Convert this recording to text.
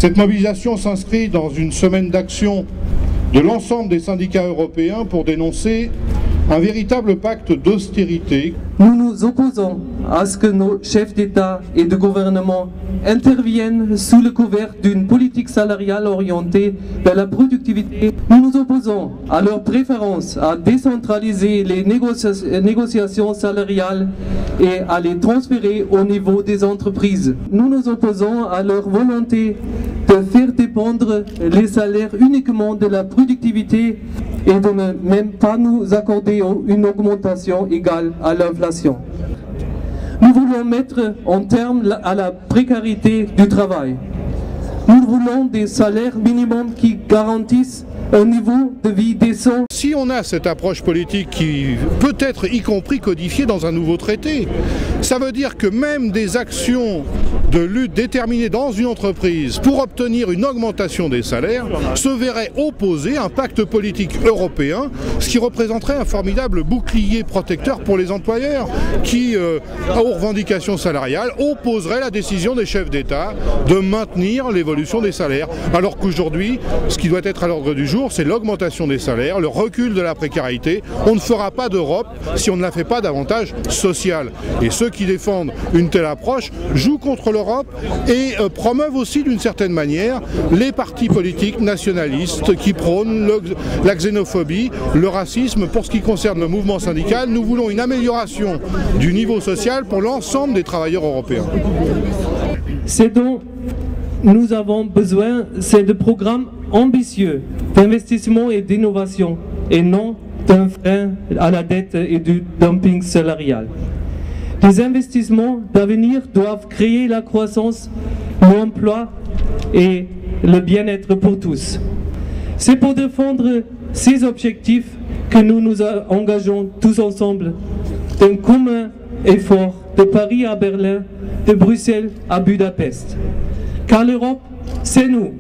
Cette mobilisation s'inscrit dans une semaine d'action de l'ensemble des syndicats européens pour dénoncer un véritable pacte d'austérité. Nous nous opposons à ce que nos chefs d'État et de gouvernement interviennent sous le couvert d'une politique salariale orientée vers la productivité. Nous nous opposons à leur préférence à décentraliser les négociations salariales et à les transférer au niveau des entreprises. Nous nous opposons à leur volonté de faire dépendre les salaires uniquement de la productivité et de ne même pas nous accorder une augmentation égale à l'inflation. Nous voulons mettre un terme à la précarité du travail. Nous voulons des salaires minimums qui garantissent un niveau de vie décent. Si on a cette approche politique qui peut être y compris codifiée dans un nouveau traité, ça veut dire que même des actions de lutte déterminées dans une entreprise pour obtenir une augmentation des salaires se verraient opposer un pacte politique européen, ce qui représenterait un formidable bouclier protecteur pour les employeurs qui, aux revendications salariales, opposeraient la décision des chefs d'État de maintenir l'évolution des salaires. Alors qu'aujourd'hui, ce qui doit être à l'ordre du jour, c'est l'augmentation des salaires, le recul de la précarité. On ne fera pas d'Europe si on ne la fait pas davantage sociale. Et ceux qui défendent une telle approche jouent contre l'Europe et promeuvent aussi d'une certaine manière les partis politiques nationalistes qui prônent la xénophobie, le racisme. Pour ce qui concerne le mouvement syndical, nous voulons une amélioration du niveau social pour l'ensemble des travailleurs européens. C'est donc nous avons besoin, c'est de programmes ambitieux d'investissement et d'innovation, et non d'un frein à la dette et du dumping salarial. Les investissements d'avenir doivent créer la croissance, l'emploi et le bien-être pour tous. C'est pour défendre ces objectifs que nous nous engageons tous ensemble d'un commun effort de Paris à Berlin, de Bruxelles à Budapest. Car l'Europe, c'est nous.